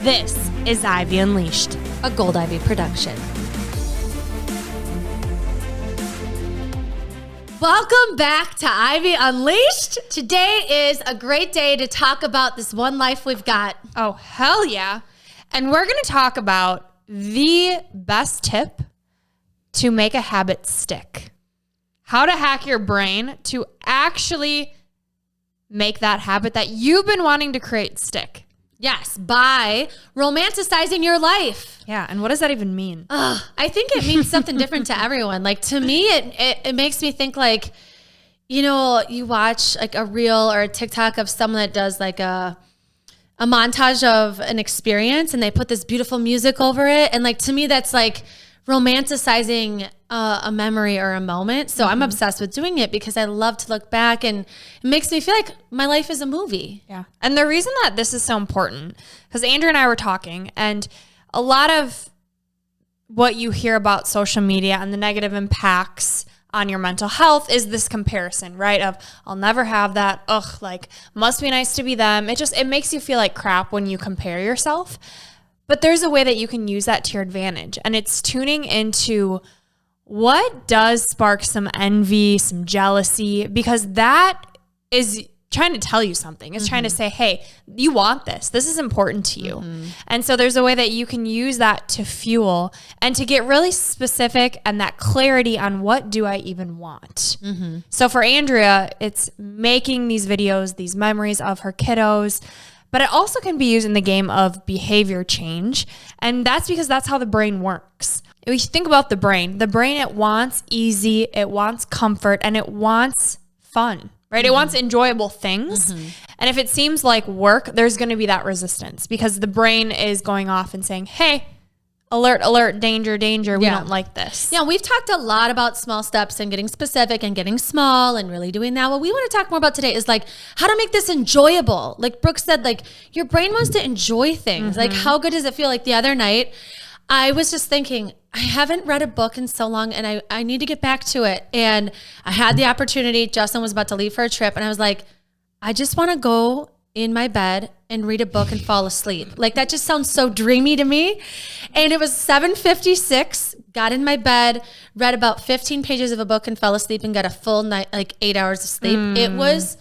This is Ivy Unleashed, a Gold Ivy production. Welcome back to Ivy Unleashed. Today is a great day to talk about this one life we've got. Oh, hell yeah. And we're going to talk about the best tip to make a habit stick. How to hack your brain to actually make that habit that you've been wanting to create stick. Yes, by romanticizing your life. Yeah, and what does that even mean? I think it means something different to everyone. Like, to me, it makes me think like, you know, you watch like a reel or a TikTok of someone that does like a montage of an experience and they put this beautiful music over it. And like, to me, that's like romanticizing a memory or a moment. So I'm obsessed with doing it because I love to look back and it makes me feel like my life is a movie. Yeah. And the reason that this is so important, because Andrea and I were talking, and a lot of what you hear about social media and the negative impacts on your mental health is this comparison, right? Of I'll never have that. Ugh, like must be nice to be them. It makes you feel like crap when you compare yourself. But there's a way that you can use that to your advantage. And it's tuning into what does spark some envy, some jealousy, because that is trying to tell you something. It's trying to say, hey, you want this. This is important to you. And so there's a way that you can use that to fuel and to get really specific and that clarity on what do I even want. So for Andrea, it's making these videos, these memories of her kiddos, but it also can be used in the game of behavior change. And that's because that's how the brain works. If you think about the brain, it wants easy, it wants comfort, and it wants fun, right? It wants enjoyable things. And if it seems like work, there's going to be that resistance because the brain is going off and saying, hey, alert, alert, danger, danger. We don't like this. Yeah, we've talked a lot about small steps and getting specific and getting small and really doing that. What we want to talk more about today is like how to make this enjoyable. Like Brooke said, like your brain wants to enjoy things. Like how good does it feel? Like the other night, I was just thinking, I haven't read a book in so long and I need to get back to it. And I had the opportunity. Justin was about to leave for a trip and I was like, I just want to go in my bed and read a book and fall asleep. Like that just sounds so dreamy to me. And it was 7:56, got in my bed, read about 15 pages of a book and fell asleep and got a full night, like 8 hours of sleep. It was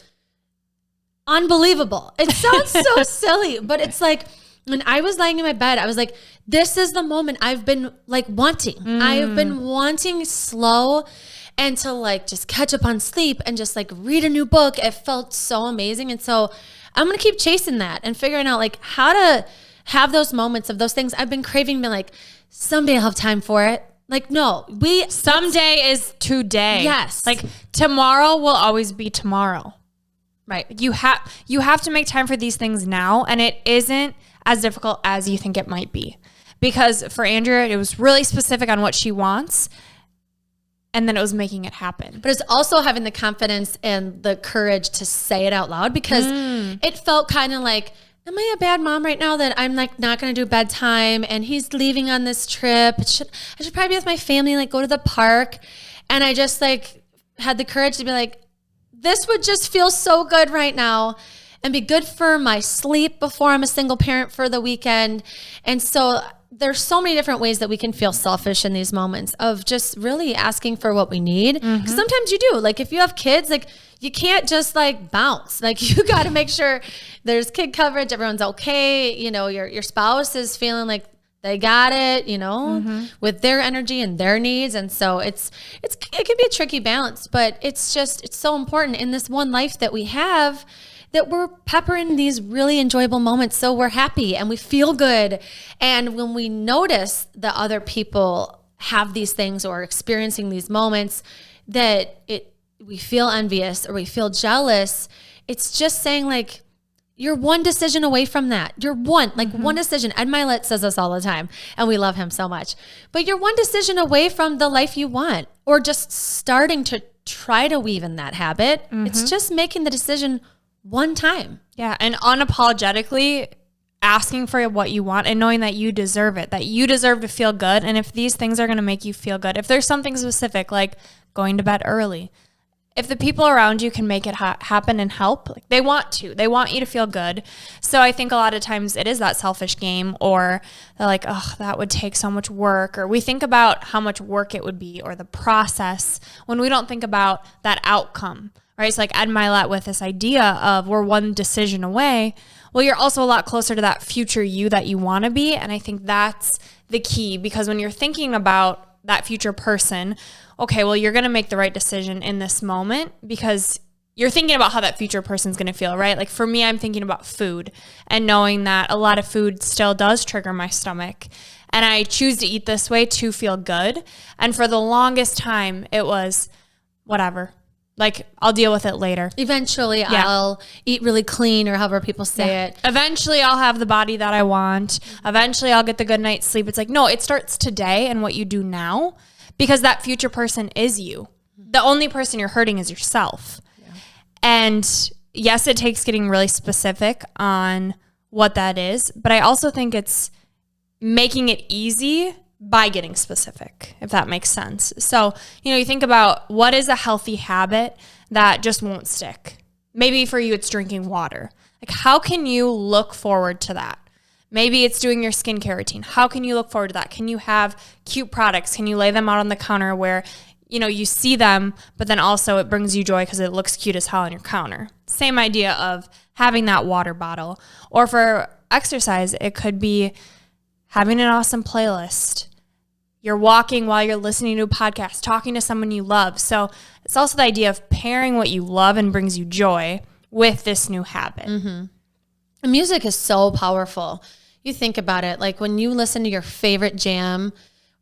unbelievable. It sounds so silly, but it's like, when I was lying in my bed, I was like, this is the moment I've been like wanting. I've been wanting slow and to like just catch up on sleep and just like read a new book. It felt so amazing. And so I'm going to keep chasing that and figuring out like how to have those moments of those things I've been craving. Been like, someday I'll have time for it. Like, no, someday is today. Yes. Like tomorrow will always be tomorrow. Right. You have to make time for these things now. And it isn't as difficult as you think it might be. Because for Andrea, it was really specific on what she wants. And then it was making it happen. But it's also having the confidence and the courage to say it out loud because it felt kind of like, am I a bad mom right now that I'm like not going to do bedtime and he's leaving on this trip? I should probably be with my family, like go to the park. And I just like had the courage to be like, this would just feel so good right now and be good for my sleep before I'm a single parent for the weekend. And so there's so many different ways that we can feel selfish in these moments of just really asking for what we need. Because sometimes you do. Like if you have kids, like you can't just like bounce. Like you got to make sure there's kid coverage, everyone's okay. You know, your spouse is feeling like they got it, you know, with their energy and their needs. And so it can be a tricky balance, but it's so important in this one life that we have that we're peppering these really enjoyable moments so we're happy and we feel good. And when we notice that other people have these things or experiencing these moments that we feel envious or we feel jealous, it's just saying like, you're one decision away from that. You're one decision. Ed Milet says this all the time, and we love him so much. But you're one decision away from the life you want, or just starting to try to weave in that habit. It's just making the decision one time. Yeah, and unapologetically asking for what you want and knowing that you deserve it, that you deserve to feel good. And if these things are going to make you feel good, if there's something specific like going to bed early, if the people around you can make it happen and help, like they want you to feel good. So I think a lot of times it is that selfish game, or they're like, oh, that would take so much work. Or we think about how much work it would be or the process when we don't think about that outcome, right? So like Ed Milet with this idea of we're one decision away. Well, you're also a lot closer to that future you that you want to be. And I think that's the key, because when you're thinking about that future person, okay, well, you're going to make the right decision in this moment because you're thinking about how that future person's going to feel, right? Like for me, I'm thinking about food and knowing that a lot of food still does trigger my stomach. And I choose to eat this way to feel good. And for the longest time, it was whatever. Like, I'll deal with it later. Eventually, I'll eat really clean, or however people say it. Eventually, I'll have the body that I want. Eventually, I'll get the good night's sleep. It's like, no, it starts today and what you do now, because that future person is you. The only person you're hurting is yourself. Yeah. And yes, it takes getting really specific on what that is, but I also think it's making it easy by getting specific, if that makes sense. So, you think about what is a healthy habit that just won't stick. Maybe for you, it's drinking water. Like, how can you look forward to that? Maybe it's doing your skincare routine. How can you look forward to that? Can you have cute products? Can you lay them out on the counter where, you see them, but then also it brings you joy because it looks cute as hell on your counter? Same idea of having that water bottle. Or for exercise, it could be having an awesome playlist. You're walking while you're listening to a podcast, talking to someone you love. So it's also the idea of pairing what you love and brings you joy with this new habit. Mm-hmm. Music is so powerful. You think about it, like when you listen to your favorite jam,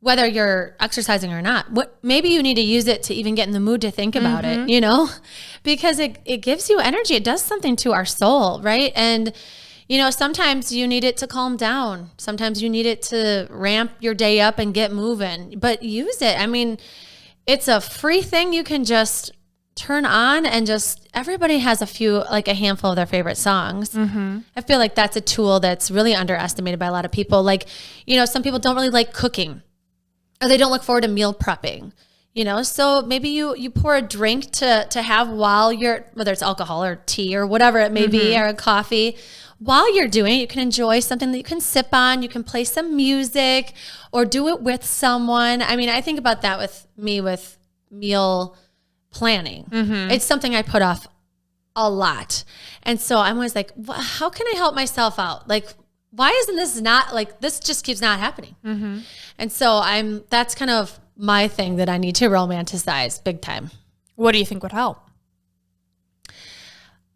whether you're exercising or not, maybe you need to use it to even get in the mood to think about it, because it gives you energy. It does something to our soul, right? And sometimes you need it to calm down. Sometimes you need it to ramp your day up and get moving, but use it. I mean, it's a free thing you can just turn on, and just everybody has a handful of their favorite songs. Mm-hmm. I feel like that's a tool that's really underestimated by a lot of people. Like, some people don't really like cooking, or they don't look forward to meal prepping. So maybe you pour a drink to have while you're, whether it's alcohol or tea or whatever it may be, or a coffee. While you're doing it, you can enjoy something that you can sip on. You can play some music or do it with someone. I mean, I think about that with meal planning. Mm-hmm. It's something I put off a lot. And so I'm always like, how can I help myself out? Like, why isn't this not, like, this just keeps not happening? Mm-hmm. And so that's kind of my thing that I need to romanticize big time. What do you think would help?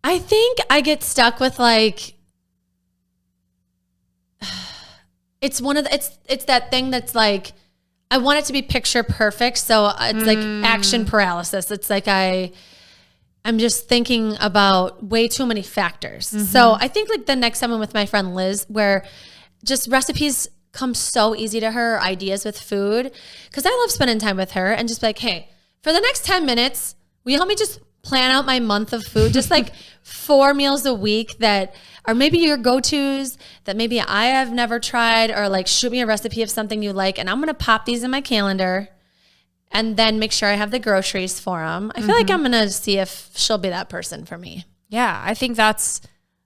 I think I get stuck with it's that thing that's like, I want it to be picture perfect. So it's like action paralysis. It's like I'm just thinking about way too many factors. Mm-hmm. So I think like the next time I'm with my friend Liz, where just recipes come so easy to her, ideas with food, because I love spending time with her, and just be like, hey, for the next 10 minutes, will you help me just plan out my month of food? Just like 4 meals a week that are maybe your go-tos that maybe I have never tried, or like shoot me a recipe of something you like, and I'm going to pop these in my calendar and then make sure I have the groceries for them. I feel like I'm going to see if she'll be that person for me. Yeah, I think that's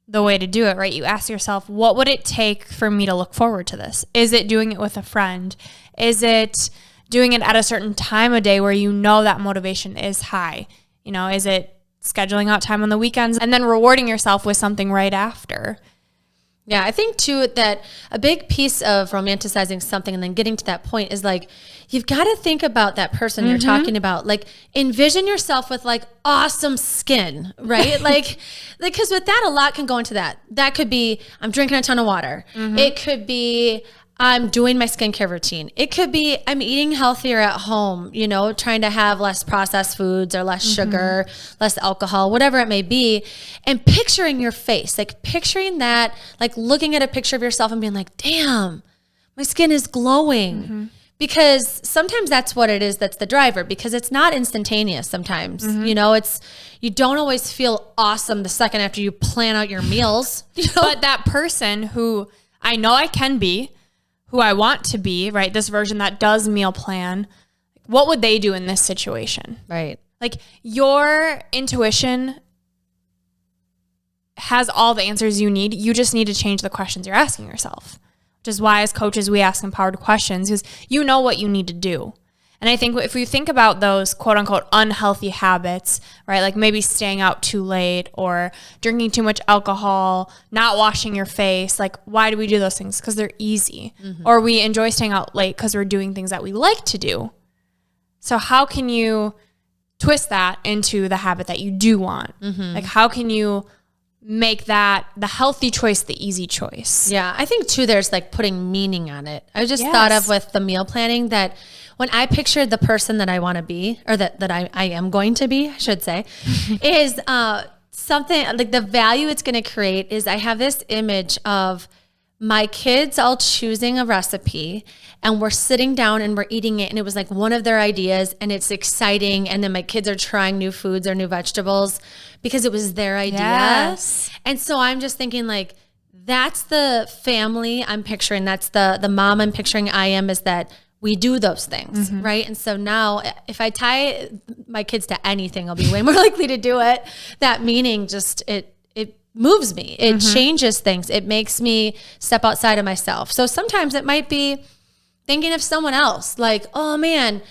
the way to do it, right? You ask yourself, what would it take for me to look forward to this? Is it doing it with a friend? Is it doing it at a certain time of day where that motivation is high? Is it scheduling out time on the weekends and then rewarding yourself with something right after? Yeah, I think too that a big piece of romanticizing something and then getting to that point is like, you've got to think about that person you're talking about. Like, envision yourself with like awesome skin, right? like, because with that, a lot can go into that. That could be, I'm drinking a ton of water. It could be, I'm doing my skincare routine. It could be, I'm eating healthier at home, trying to have less processed foods or less sugar, less alcohol, whatever it may be. And picturing your face, like picturing that, like looking at a picture of yourself and being like, damn, my skin is glowing. Because sometimes that's what it is. That's the driver, because it's not instantaneous sometimes. You don't always feel awesome the second after you plan out your meals. But that person who I know I can be, who I want to be, right? This version that does meal plan, what would they do in this situation? Right. Like your intuition has all the answers you need. You just need to change the questions you're asking yourself, which is why as coaches, we ask empowered questions because you know what you need to do. And I think if we think about those quote unquote unhealthy habits, right? Like maybe staying out too late or drinking too much alcohol, not washing your face. Like why do we do those things? Because they're easy. Or we enjoy staying out late because we're doing things that we like to do. So how can you twist that into the habit that you do want? Like how can you make that the healthy choice the easy choice? Yeah, I think too there's like putting meaning on it. I just thought of with the meal planning that when I pictured the person that I want to be, or that I am going to be, I should say, is something like the value it's going to create is I have this image of my kids all choosing a recipe and we're sitting down and we're eating it and it was like one of their ideas and it's exciting, and then my kids are trying new foods or new vegetables because it was their idea. Yes. And so I'm just thinking like that's the family I'm picturing, that's the mom I'm picturing I am, is that we do those things, right? And so now if I tie my kids to anything, I'll be way more likely to do it. That meaning just it moves me. It changes things. It makes me step outside of myself. So sometimes it might be thinking of someone else, like, oh man,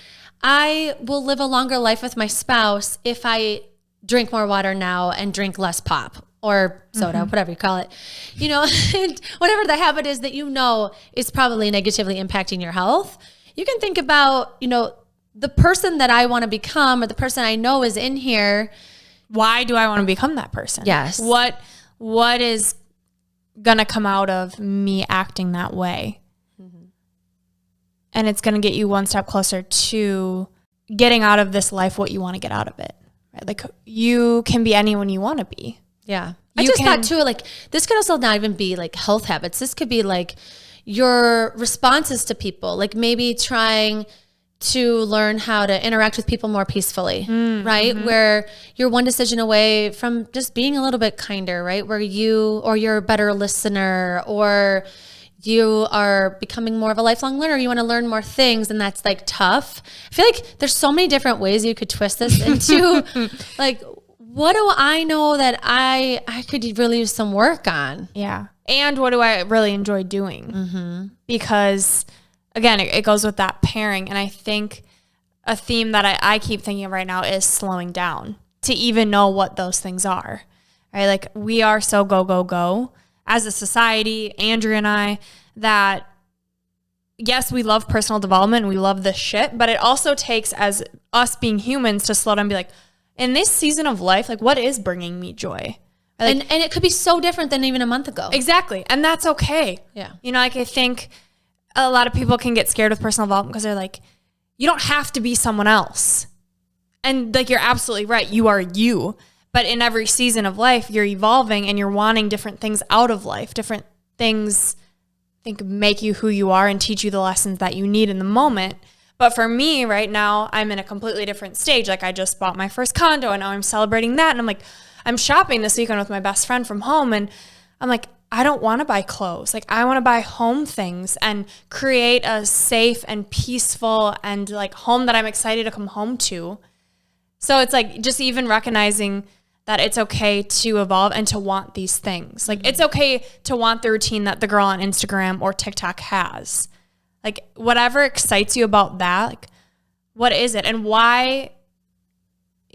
I will live a longer life with my spouse if I drink more water now and drink less pop or soda, whatever you call it, you know, and whatever the habit is that you know is probably negatively impacting your health. You can think about, you know, the person that I want to become or the person I know is in here. Why do I want to become that person? Yes. What is going to come out of me acting that way? And it's going to get you one step closer to getting out of this life what you want to get out of it. Right? Like you can be anyone you want to be. Yeah. I just thought too, like this could also not even be like health habits. This could be like your responses to people, like maybe trying to learn how to interact with people more peacefully, right? Where you're one decision away from just being a little bit kinder, right? Where you're a better listener, or you are becoming more of a lifelong learner. You want to learn more things, and that's like tough. I feel like there's so many different ways you could twist this into like, what do I know that I could really use some work on? Yeah. And what do I really enjoy doing? Because again, it goes with that pairing. And I think a theme that I keep thinking of right now is slowing down to even know what those things are, right? Like we are so go, go, go as a society, Andrea and I, that yes, we love personal development and we love this shit, but it also takes as us being humans to slow down and be like, in this season of life, like what is bringing me joy? Like, and it could be so different than even a month ago. Exactly. And that's okay. Yeah. You know, like I think a lot of people can get scared with personal development because they're like, you don't have to be someone else. And like, you're absolutely right. You are you. But in every season of life, you're evolving and you're wanting different things out of life. Different things, I think, make you who you are and teach you the lessons that you need in the moment. But for me right now, I'm in a completely different stage. Like I just bought my first condo and now I'm celebrating that. And I'm like, I'm shopping this weekend with my best friend from home. And I'm like, I don't want to buy clothes. Like I want to buy home things and create a safe and peaceful and like home that I'm excited to come home to. So it's like just even recognizing that it's okay to evolve and to want these things. Like it's okay to want the routine that the girl on Instagram or TikTok has. Like whatever excites you about that, like what is it and why?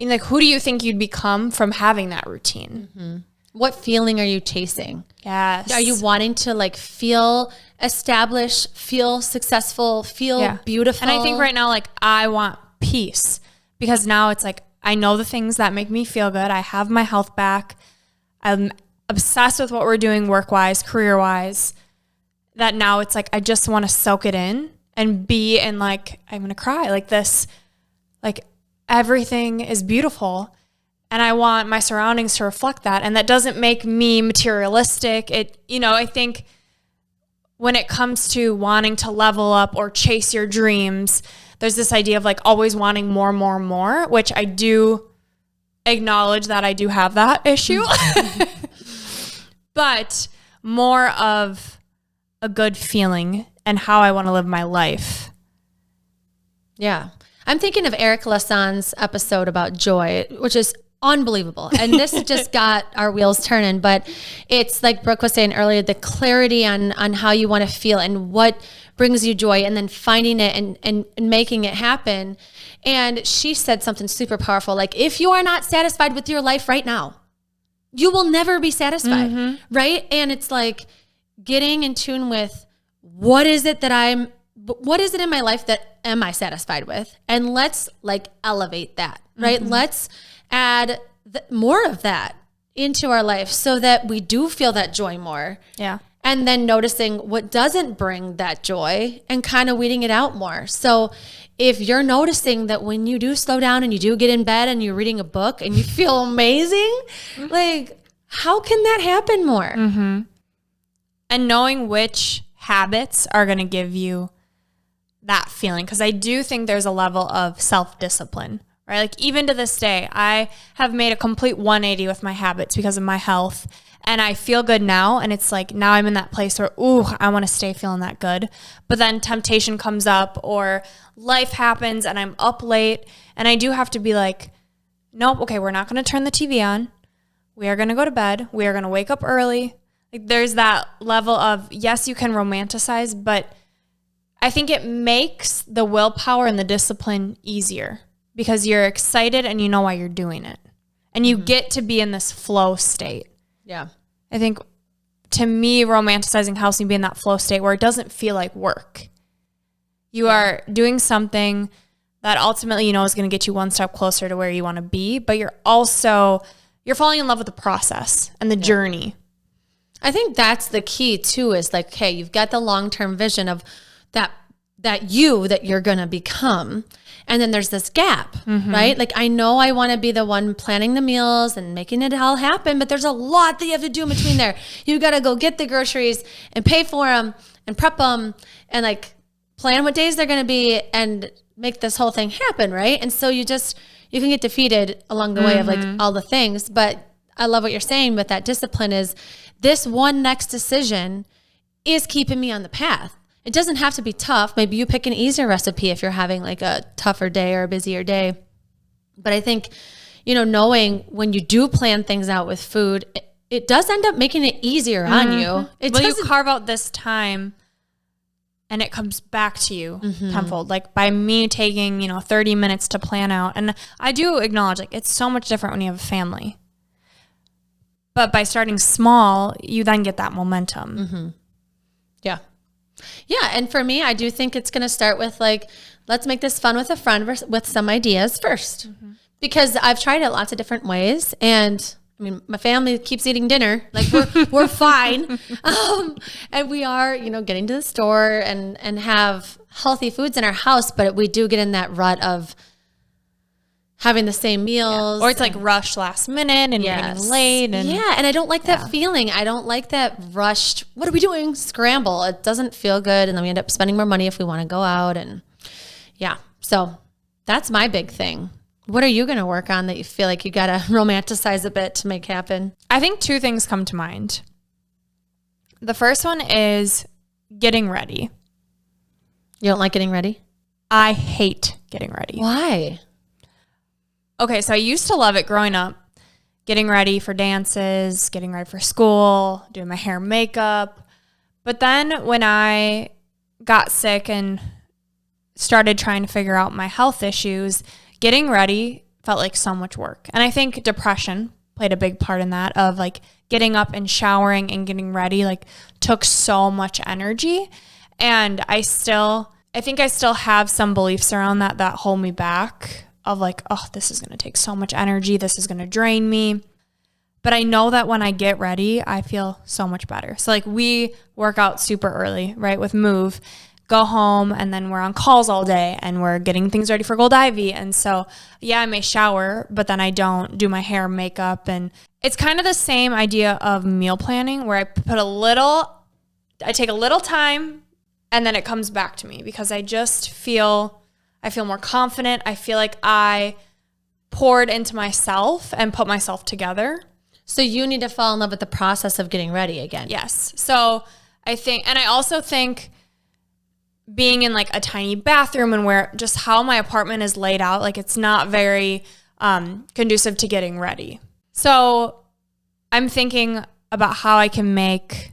And like who do you think you'd become from having that routine? What feeling are you chasing? Yes. Are you wanting to like feel established, feel successful, feel beautiful? And I think right now, like I want peace because now it's like, I know the things that make me feel good. I have my health back. I'm obsessed with what we're doing work-wise, career-wise, that now it's like, I just want to soak it in and be in like, I'm going to cry like this, like everything is beautiful. And I want my surroundings to reflect that. And that doesn't make me materialistic. It, you know, I think when it comes to wanting to level up or chase your dreams, there's this idea of like always wanting more, which I do acknowledge that I do have that issue. But more of a good feeling and how I want to live my life. Yeah. I'm thinking of Eric Lassan's episode about joy, which is unbelievable. And this just got our wheels turning. But it's like Brooke was saying earlier, the clarity on how you want to feel and what brings you joy, and then finding it and making it happen. And she said something super powerful. Like, if you are not satisfied with your life right now, you will never be satisfied. Right. And it's like getting in tune with what is it in my life that am I satisfied with? And let's like elevate that, right? Let's add more of that into our life so that we do feel that joy more. Yeah. And then noticing what doesn't bring that joy and kind of weeding it out more. So if you're noticing that when you do slow down and you do get in bed and you're reading a book and you feel amazing, like, how can that happen more? And knowing which habits are going to give you that feeling. Because I do think there's a level of self-discipline, right? Like, even to this day, I have made a complete 180 with my habits because of my health. And I feel good now. And it's like, now I'm in that place where, ooh, I want to stay feeling that good. But then temptation comes up or life happens and I'm up late. And I do have to be like, nope, okay, we're not going to turn the TV on. We are going to go to bed. We are going to wake up early. Like, there's that level of, yes, you can romanticize, but I think it makes the willpower and the discipline easier because you're excited and you know why you're doing it. And you get to be in this flow state. Yeah. I think, to me, romanticizing helps me be in that flow state where it doesn't feel like work. You are doing something that ultimately you know is going to get you one step closer to where you want to be, but you're falling in love with the process and the journey. I think that's the key too, is like, hey, you've got the long-term vision of that you're going to become. And then there's this gap, right? Like, I know I want to be the one planning the meals and making it all happen, but there's a lot that you have to do in between there. You got to go get the groceries and pay for them and prep them and like plan what days they're going to be and make this whole thing happen, right? And so you can get defeated along the way of like all the things. But I love what you're saying with that discipline is this one next decision is keeping me on the path. It doesn't have to be tough. Maybe you pick an easier recipe if you're having like a tougher day or a busier day. But I think, knowing when you do plan things out with food, it does end up making it easier on you. You carve out this time and it comes back to you tenfold. Like, by me taking, 30 minutes to plan out. And I do acknowledge, like, it's so much different when you have a family. But by starting small, you then get that momentum. Yeah. Yeah. And for me, I do think it's going to start with like, let's make this fun with a friend with some ideas first. Because I've tried it lots of different ways. And I mean, my family keeps eating dinner. Like, we're fine. And we are, getting to the store and have healthy foods in our house. But we do get in that rut of having the same meals. Or it's like rush last minute and you're getting late. And and I don't like that feeling. I don't like that rushed, what are we doing? Scramble. It doesn't feel good. And then we end up spending more money if we want to go out. And so that's my big thing. What are you going to work on that you feel like you got to romanticize a bit to make happen? I think two things come to mind. The first one is getting ready. You don't like getting ready? I hate getting ready. Why? Okay, so I used to love it growing up, getting ready for dances, getting ready for school, doing my hair and makeup. But then when I got sick and started trying to figure out my health issues, getting ready felt like so much work. And I think depression played a big part in that, of like getting up and showering and getting ready, like, took so much energy. And I think I still have some beliefs around that hold me back, of like, oh, this is going to take so much energy. This is going to drain me. But I know that when I get ready, I feel so much better. So like, we work out super early, right? With Move, go home, and then we're on calls all day and we're getting things ready for Gold Ivy. And so, I may shower, but then I don't do my hair and makeup. And it's kind of the same idea of meal planning, where I take a little time and then it comes back to me because I feel more confident. I feel like I poured into myself and put myself together. So you need to fall in love with the process of getting ready again. Yes. So I also think being in like a tiny bathroom and where just how my apartment is laid out, like it's not very conducive to getting ready. So I'm thinking about how I can make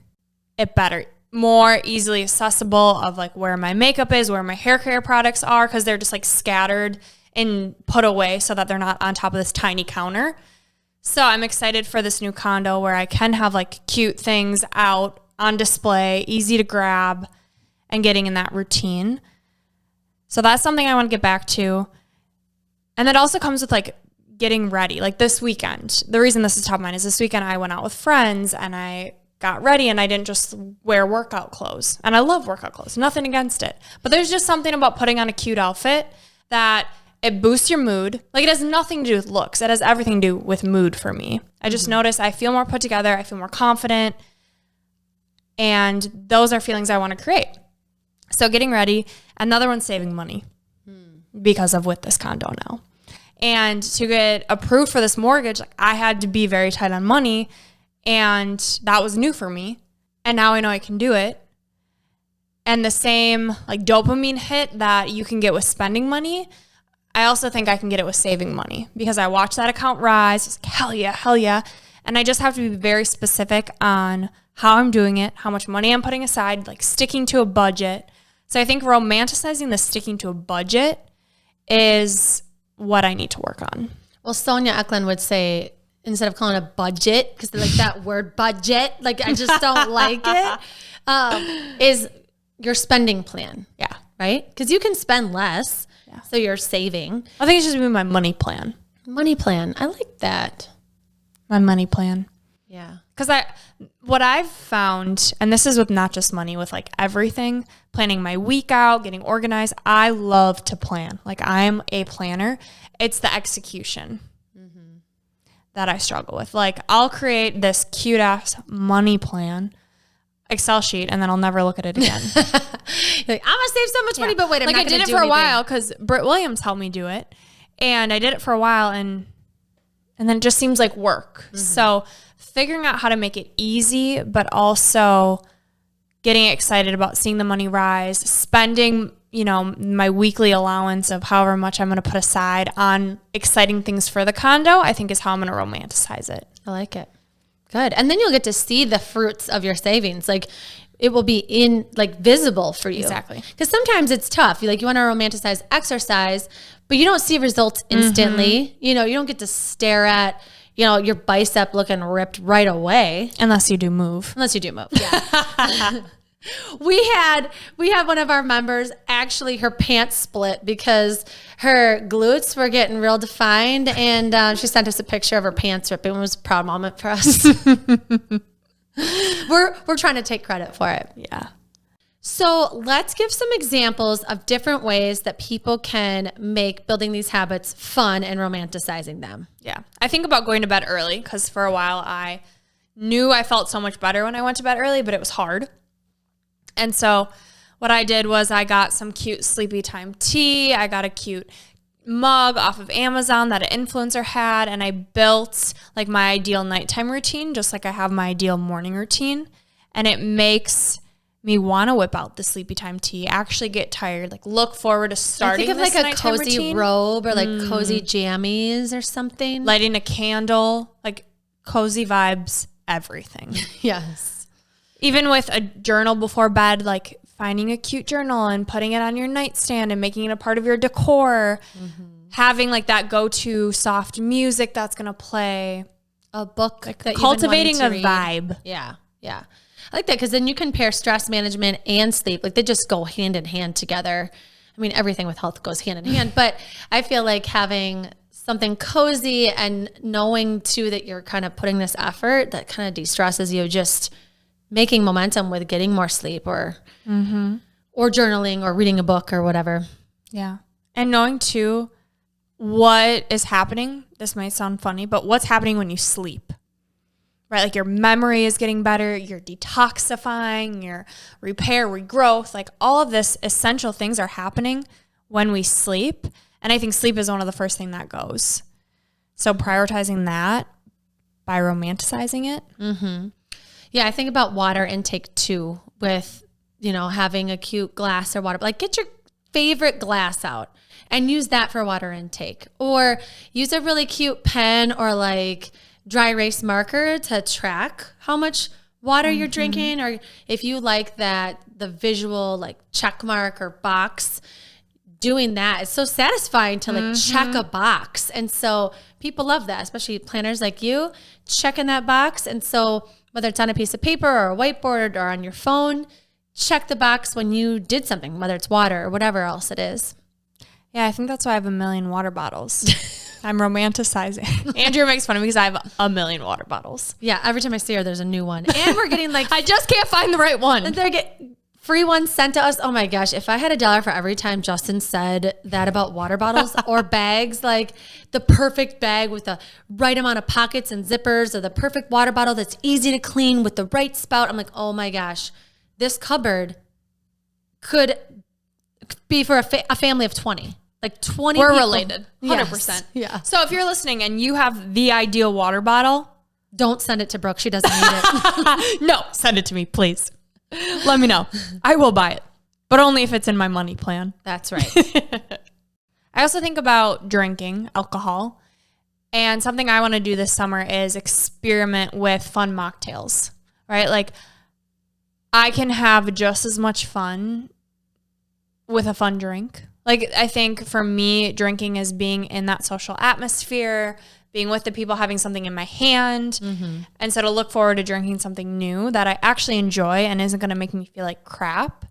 it better, more easily accessible of like where my makeup is, where my hair care products are, because they're just like scattered and put away so that they're not on top of this tiny counter. So I'm excited for this new condo where I can have like cute things out on display, easy to grab, and getting in that routine. So that's something I want to get back to. And that also comes with like getting ready. Like this weekend, the reason this is top of mind is this weekend I went out with friends and I got ready and I didn't just wear workout clothes. And I love workout clothes, nothing against it. But there's just something about putting on a cute outfit that it boosts your mood. Like it has nothing to do with looks. It has everything to do with mood for me. I just notice I feel more put together. I feel more confident. And those are feelings I want to create. So getting ready. Another one, saving money because of with this condo now. And to get approved for this mortgage, like I had to be very tight on money. And that was new for me. And now I know I can do it. And the same like dopamine hit that you can get with spending money, I also think I can get it with saving money because I watch that account rise. It's like, hell yeah, hell yeah. And I just have to be very specific on how I'm doing it, how much money I'm putting aside, like sticking to a budget. So I think romanticizing the sticking to a budget is what I need to work on. Well, Sonia Eklund would say, instead of calling it a budget, because they like that word budget, like I just don't like it, is your spending plan. Yeah. Right? Because you can spend less, so you're saving. I think it's just be my money plan. Money plan. I like that. My money plan. Yeah. Because what I've found, and this is with not just money, with like everything, planning my week out, getting organized. I love to plan. Like I'm a planner. It's the execution that I struggle with. Like I'll create this cute ass money plan, Excel sheet, and then I'll never look at it again. Like, I'm gonna save so much money, but wait, I'm like not I gonna did it do for anything. a while because Britt Williams helped me do it, and I did it for a while, and then it just seems like work. So figuring out how to make it easy, but also getting excited about seeing the money rise, spending, you know, my weekly allowance of however much I'm going to put aside on exciting things for the condo, I think is how I'm going to romanticize it. I like it. Good. And then you'll get to see the fruits of your savings. Like it will be visible for you. Exactly. Because sometimes it's tough. You want to romanticize exercise, but you don't see results instantly. You know, you don't get to stare at, your bicep looking ripped right away. Unless you do move. Yeah. We had one of our members, actually her pants split because her glutes were getting real defined, and she sent us a picture of her pants ripping. It was a proud moment for us. We're trying to take credit for it. Yeah. So let's give some examples of different ways that people can make building these habits fun and romanticizing them. Yeah. I think about going to bed early because for a while I knew I felt so much better when I went to bed early, but it was hard. And so what I did was I got some cute sleepy time tea. I got a cute mug off of Amazon that an influencer had, and I built like my ideal nighttime routine, just like I have my ideal morning routine. And it makes me want to whip out the sleepy time tea, actually get tired, like look forward to starting this like a cozy routine. robe or like cozy jammies or something. Lighting a candle, like cozy vibes, everything. Yes. Even with a journal before bed, like finding a cute journal and putting it on your nightstand and making it a part of your decor. Having like that go-to soft music that's going to play. A book. Like that cultivating a read. vibe. Yeah. Yeah. I like that because then you can pair stress management and sleep. Like they just go hand in hand together. I mean, everything with health goes hand in hand, but I feel like having something cozy and knowing too that you're kind of putting this effort that kind of de-stresses you, just making momentum with getting more sleep or journaling or reading a book or whatever. Yeah. And knowing too what is happening. This might sound funny, but what's happening when you sleep, right? Like your memory is getting better, you're detoxifying, your repair, regrowth, like all of this essential things are happening when we sleep. And I think sleep is one of the first thing that goes. So prioritizing that by romanticizing it. Yeah, I think about water intake too with having a cute glass or water. Like, get your favorite glass out and use that for water intake, or use a really cute pen or like dry erase marker to track how much water you're drinking. Or if you like the visual like check mark or box, doing that, it's so satisfying to like check a box. And so people love that, especially planners like you, checking that box. And so whether it's on a piece of paper or a whiteboard or on your phone, check the box when you did something, whether it's water or whatever else it is. Yeah, I think that's why I have 1 million water bottles. I'm romanticizing. Andrea makes fun of me because I have 1 million water bottles. Yeah, every time I see her, there's a new one. And we're getting like... I just can't find the right one. And they get free ones sent to us. Oh my gosh, if I had $1 for every time Justin said that about water bottles or bags, like the perfect bag with the right amount of pockets and zippers, or the perfect water bottle that's easy to clean with the right spout. I'm like, oh my gosh, this cupboard could be for a family of 20. Like 20 We're people. related. 100%. Yes. Yeah. So if you're listening and you have the ideal water bottle, don't send it to Brooke. She doesn't need it. No, send it to me, please. Let me know. I will buy it, but only if it's in my money plan. That's right. I also think about drinking alcohol, and something I want to do this summer is experiment with fun mocktails, right? Like, I can have just as much fun with a fun drink. Like, I think for me, drinking is being in that social atmosphere, being with the people, having something in my hand. And so to look forward to drinking something new that I actually enjoy and isn't going to make me feel like crap.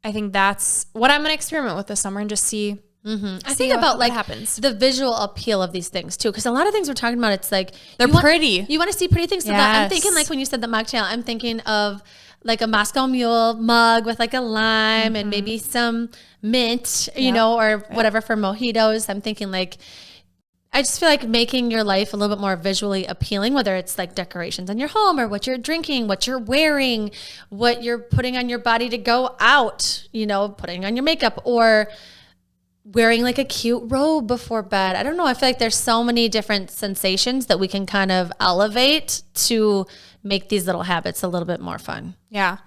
I think that's what I'm going to experiment with this summer and just see. I think about like happens. The visual appeal of these things too, because a lot of things we're talking about, it's like they're pretty. You want to see pretty things. So that I'm thinking, like when you said the mocktail, I'm thinking of like a Moscow Mule mug with like a lime and maybe some mint, you know, or whatever for mojitos. I'm thinking like, I just feel like making your life a little bit more visually appealing, whether it's like decorations on your home or what you're drinking, what you're wearing, what you're putting on your body to go out, you know, putting on your makeup, or wearing like a cute robe before bed. I don't know. I feel like there's so many different sensations that we can kind of elevate to make these little habits a little bit more fun. Yeah.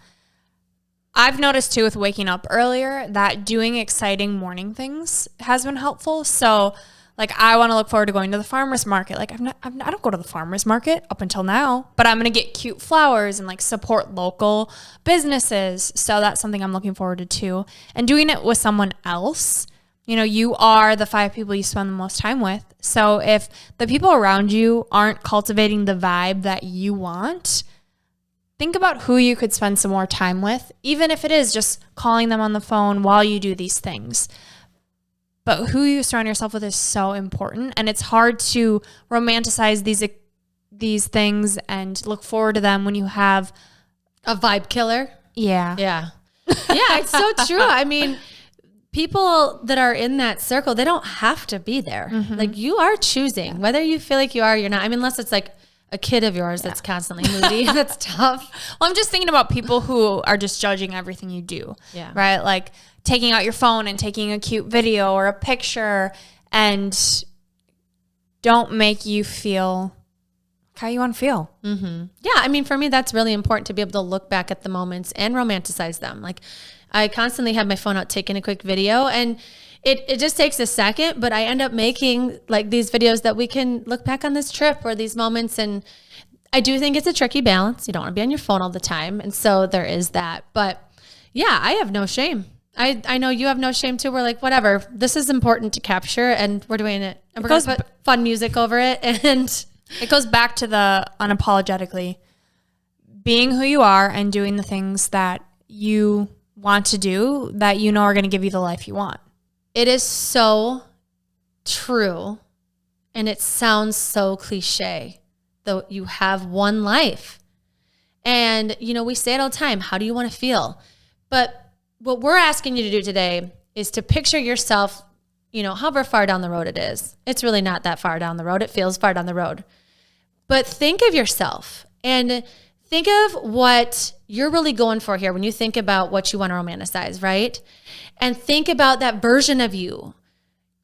I've noticed too with waking up earlier that doing exciting morning things has been helpful. So like, I want to look forward to going to the farmer's market. Like, I don't go to the farmer's market up until now, but I'm going to get cute flowers and like support local businesses. So that's something I'm looking forward to too. And doing it with someone else. You know, you are the 5 people you spend the most time with. So if the people around you aren't cultivating the vibe that you want, think about who you could spend some more time with, even if it is just calling them on the phone while you do these things. But who you surround yourself with is so important. And it's hard to romanticize these things and look forward to them when you have a vibe killer. Yeah. Yeah. Yeah, it's so true. I mean, people that are in that circle, they don't have to be there. Like, you are choosing whether you feel like you are or you're not. I mean, unless it's like a kid of yours that's constantly moody. That's tough. Well, I'm just thinking about people who are just judging everything you do. Yeah. Right? Like taking out your phone and taking a cute video or a picture and don't make you feel how you want to feel. Yeah. I mean, for me, that's really important to be able to look back at the moments and romanticize them. Like, I constantly have my phone out taking a quick video, and it just takes a second, but I end up making like these videos that we can look back on this trip or these moments. And I do think it's a tricky balance. You don't want to be on your phone all the time. And so there is that. But yeah, I have no shame. I know you have no shame too. We're like, whatever, this is important to capture, and we're doing it. And we're going to put fun music over it. And it goes back to the unapologetically being who you are and doing the things that you want to do that you know are going to give you the life you want. It is so true. And it sounds so cliche, though. You have one life. And, you know, we say it all the time. How do you want to feel? But what we're asking you to do today is to picture yourself, you know, however far down the road it is. It's really not that far down the road. It feels far down the road. But think of yourself and think of what you're really going for here when you think about what you want to romanticize, right? And think about that version of you.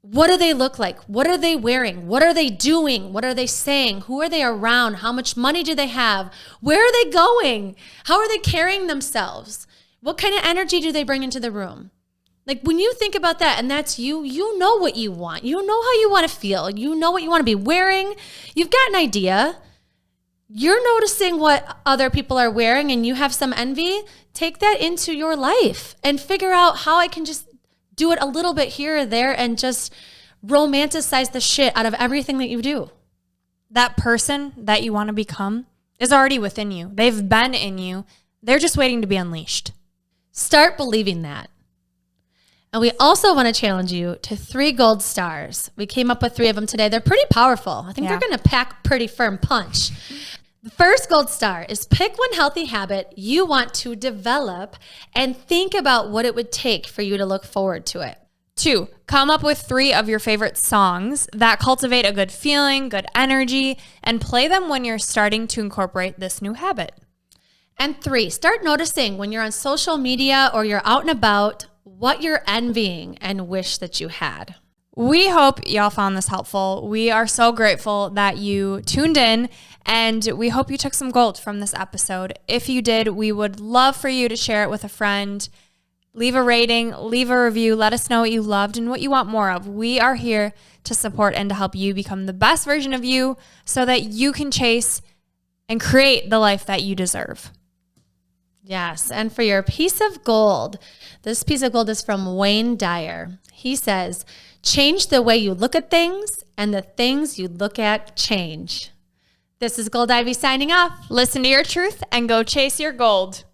What do they look like? What are they wearing? What are they doing? What are they saying? Who are they around? How much money do they have? Where are they going? How are they carrying themselves? What kind of energy do they bring into the room? Like when you think about that and that's you, you know what you want. You know how you want to feel. You know what you want to be wearing. You've got an idea. You're noticing what other people are wearing and you have some envy. Take that into your life and figure out how I can just do it a little bit here or there and just romanticize the shit out of everything that you do. That person that you want to become is already within you. They've been in you. They're just waiting to be unleashed. Start believing that. And we also want to challenge you to 3 gold stars. We came up with 3 of them today. They're pretty powerful. I think they're going to pack pretty firm punch. The first gold star is pick one healthy habit you want to develop and think about what it would take for you to look forward to it. 2, come up with 3 of your favorite songs that cultivate a good feeling, good energy, and play them when you're starting to incorporate this new habit. And 3, start noticing when you're on social media or you're out and about what you're envying and wish that you had. We hope y'all found this helpful. We are so grateful that you tuned in, and we hope you took some gold from this episode. If you did, we would love for you to share it with a friend. Leave a rating, leave a review. Let us know what you loved and what you want more of. We are here to support and to help you become the best version of you so that you can chase and create the life that you deserve. Yes, and for your piece of gold, this piece of gold is from Wayne Dyer. He says, change the way you look at things and the things you look at change. This is Gold Ivy signing off. Listen to your truth and go chase your gold.